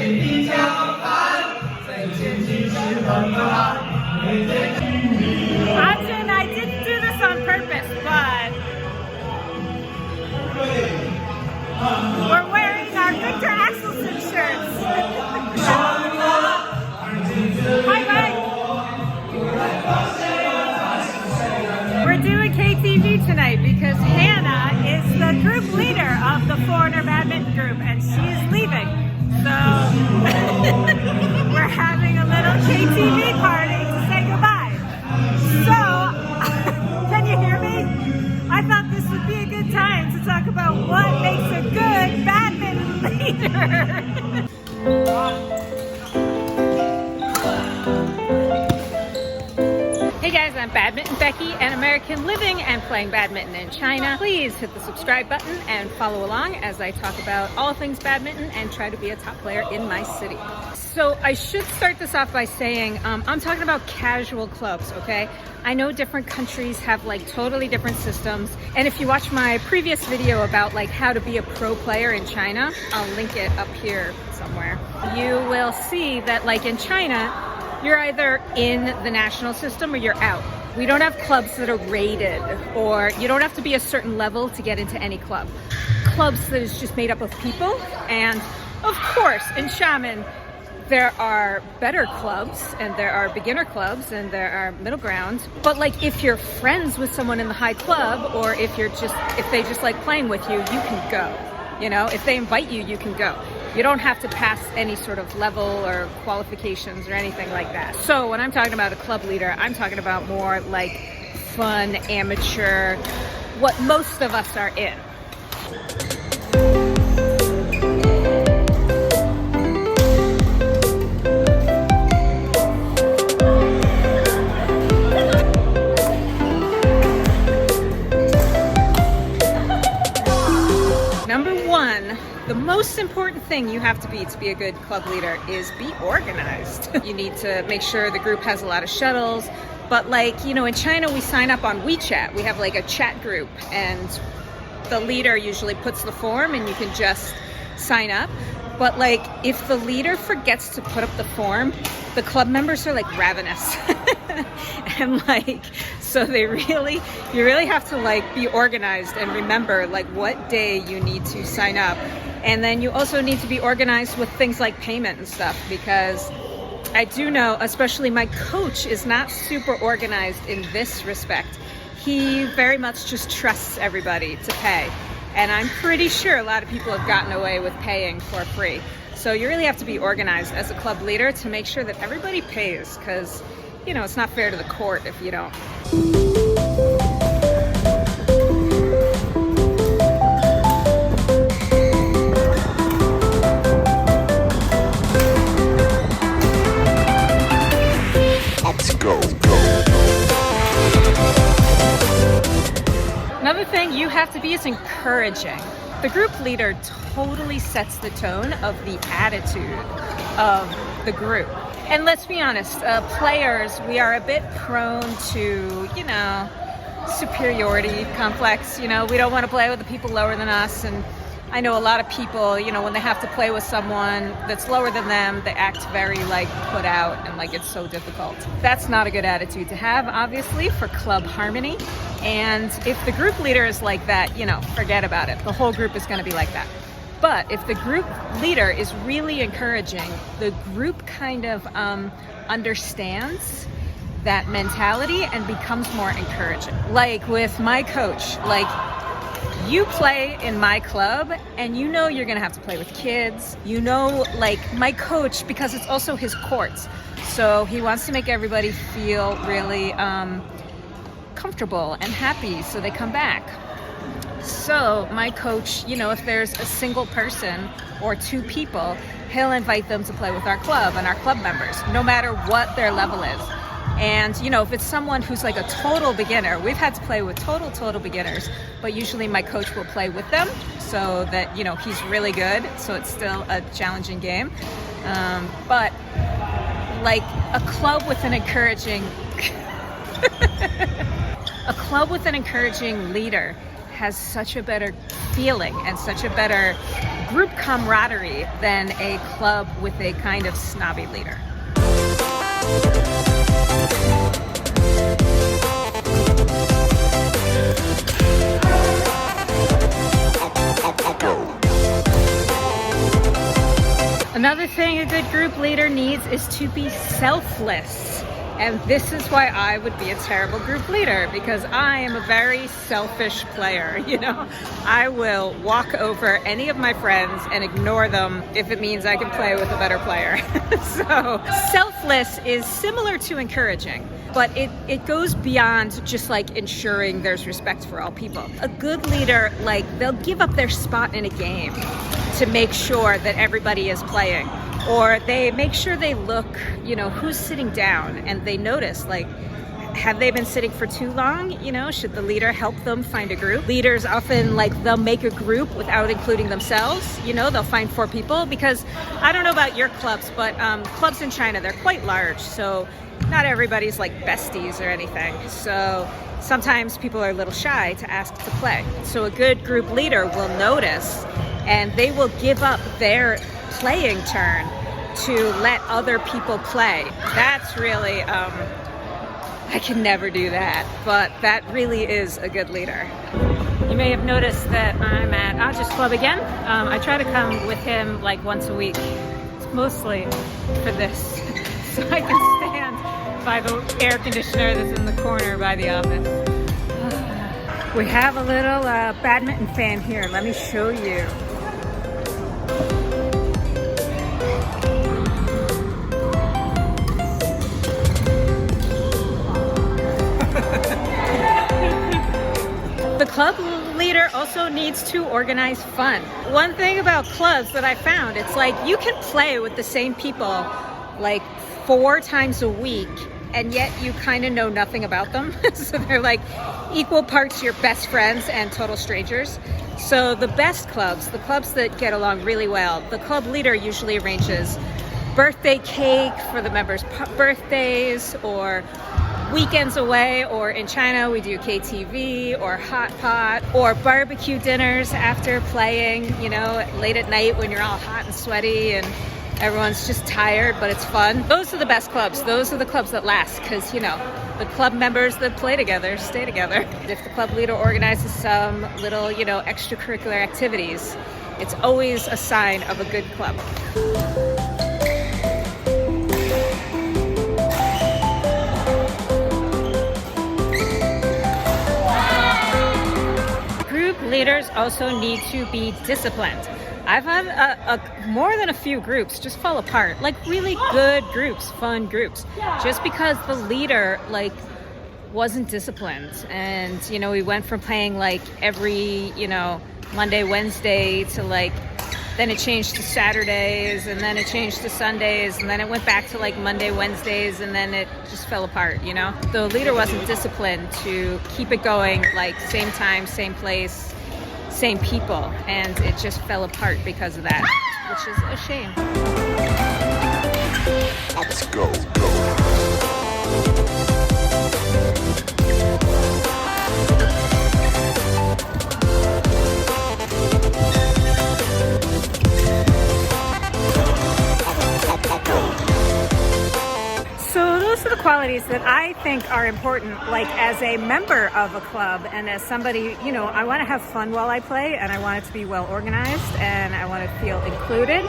Ajin, I didn't do this on purpose, but we're wearing our Victor Axelson shirts. Hi, Mike. We're doing KTV tonight because Hannah is the group leader of the foreigner badminton group and she's leaving. So we're having a little KTV party to say goodbye. So, can you hear me? I thought this would be a good time to talk about what makes a good badminton leader. Hey guys, I'm Badminton Becky, an American living and playing badminton in China. Please hit the subscribe button and follow along as I talk about all things badminton and try to be a top player in my city. So I should start this off by saying I'm talking about casual clubs, okay? I know different countries have like totally different systems, and if you watch my previous video about like how to be a pro player in China, I'll link it up here somewhere. You will see that like in China, you're either in the national system or you're out. We don't have clubs that are rated, or you don't have to be a certain level to get into any club. Clubs that is just made up of people, and of course in Xiamen there are better clubs and there are beginner clubs and there are middle ground. But like if you're friends with someone in the high club, or if they just like playing with you, you can go. You know, if they invite you, you can go. You don't have to pass any sort of level or qualifications or anything like that. So when I'm talking about a club leader, I'm talking about more like fun, amateur, what most of us are in. The most important thing you have to be a good club leader is be organized. You need to make sure the group has a lot of shuttles, but like, you know, in China we sign up on WeChat. We have like a chat group and the leader usually puts the form and you can just sign up. But like if the leader forgets to put up the form, the club members are like ravenous. And like, so you really have to like be organized and remember like what day you need to sign up. And then you also need to be organized with things like payment and stuff, because I do know, especially my coach is not super organized in this respect. He very much just trusts everybody to pay. And I'm pretty sure a lot of people have gotten away with paying for free. So you really have to be organized as a club leader to make sure that everybody pays, because, you know, it's not fair to the court if you don't. Another thing you have to be is encouraging. The group leader totally sets the tone of the attitude of the group. And let's be honest, players, we are a bit prone to, you know, superiority complex. You know, we don't want to play with the people lower than us. And I know a lot of people, you know, when they have to play with someone that's lower than them, they act very like put out and like it's so difficult. That's not a good attitude to have, obviously, for club harmony. And if the group leader is like that, you know, forget about it. The whole group is going to be like that. But if the group leader is really encouraging, the group kind of understands that mentality and becomes more encouraging. Like with my coach, like, you play in my club and you know you're gonna have to play with kids. You know, like my coach, because it's also his courts, so he wants to make everybody feel really comfortable and happy so they come back. So my coach, you know, if there's a single person or two people, he'll invite them to play with our club and our club members, no matter what their level is. And, you know, if it's someone who's like a total beginner, we've had to play with total beginners, but usually my coach will play with them so that, you know, he's really good. So it's still a challenging game. But like a club with an encouraging, leader has such a better feeling and such a better group camaraderie than a club with a kind of snobby leader. Another thing a good group leader needs is to be selfless. And this is why I would be a terrible group leader, because I am a very selfish player, you know? I will walk over any of my friends and ignore them if it means I can play with a better player. So selfless is similar to encouraging, but it goes beyond just like ensuring there's respect for all people. A good leader, like, they'll give up their spot in a game to make sure that everybody is playing. Or they make sure they look, you know, who's sitting down, and they notice, like, have they been sitting for too long? You know, should the leader help them find a group? Leaders often, like, they'll make a group without including themselves. You know, they'll find 4 people, because I don't know about your clubs, but clubs in China, they're quite large. So not everybody's like besties or anything. So sometimes people are a little shy to ask to play. So a good group leader will notice, and they will give up their playing turn to let other people play. That's really, I can never do that, but that really is a good leader. You may have noticed that I'm at Aj's Club again. I try to come with him like once a week. It's mostly for this, so I can stand by the air conditioner that's in the corner by the office. We have a little badminton fan here. Let me show you. The club leader also needs to organize fun. One thing about clubs that I found, it's like you can play with the same people like 4 times a week, and yet you kind of know nothing about them. So they're like equal parts your best friends and total strangers. So the best clubs, the clubs that get along really well, the club leader usually arranges birthday cake for the members' birthdays, or weekends away, or in China we do KTV or hot pot, or barbecue dinners after playing, you know, late at night when you're all hot and sweaty and everyone's just tired, but it's fun. Those are the best clubs. Those are the clubs that last, because, you know, the club members that play together stay together. If the club leader organizes some little, you know, extracurricular activities, it's always a sign of a good club. Leaders also need to be disciplined. I've had more than a few groups just fall apart, like really good groups, fun groups, just because the leader like wasn't disciplined. And, you know, we went from playing like every, you know, Monday, Wednesday to like, then it changed to Saturdays, and then it changed to Sundays, and then it went back to like Monday, Wednesdays, and then it just fell apart, you know? The leader wasn't disciplined to keep it going, like same time, same place, same people, and it just fell apart because of that, which is a shame. Let's go. So those are the qualities that I think are important, like as a member of a club and as somebody, you know, I want to have fun while I play, and I want it to be well organized, and I want to feel included,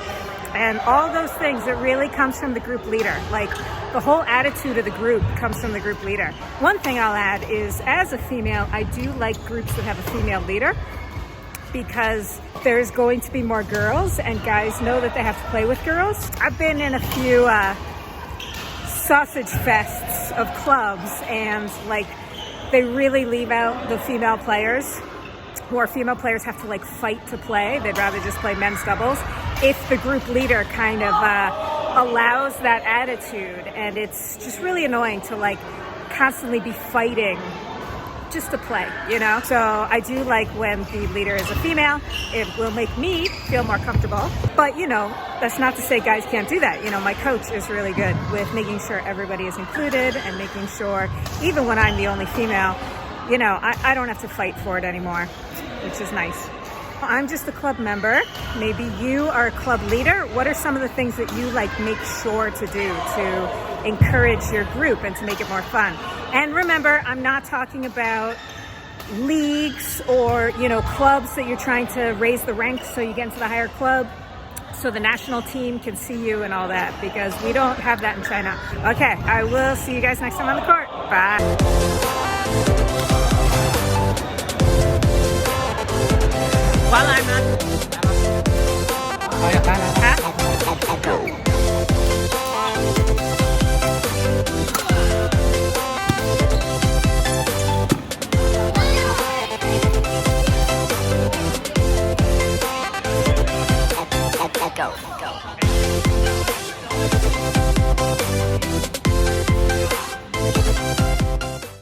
and all those things. It really comes from the group leader. Like the whole attitude of the group comes from the group leader. One thing I'll add is, as a female, I do like groups that have a female leader, because there's going to be more girls, and guys know that they have to play with girls. I've been in a few sausage fests of clubs, and like they really leave out the female players, who are female players have to like fight to play. They'd rather just play men's doubles. If the group leader kind of allows that attitude, and it's just really annoying to like constantly be fighting just to play, you know? So I do like when the leader is a female. It will make me feel more comfortable. But, you know, that's not to say guys can't do that. You know, my coach is really good with making sure everybody is included, and making sure, even when I'm the only female, you know, I don't have to fight for it anymore. which is nice. I'm just a club member. Maybe you are a club leader. What are some of the things that you like make sure to do to encourage your group and to make it more fun? And remember, I'm not talking about leagues or, you know, clubs that you're trying to raise the ranks so you get into the higher club so the national team can see you and all that, because we don't have that in China. Okay, I will see you guys next time on the court. Bye. While I'm not...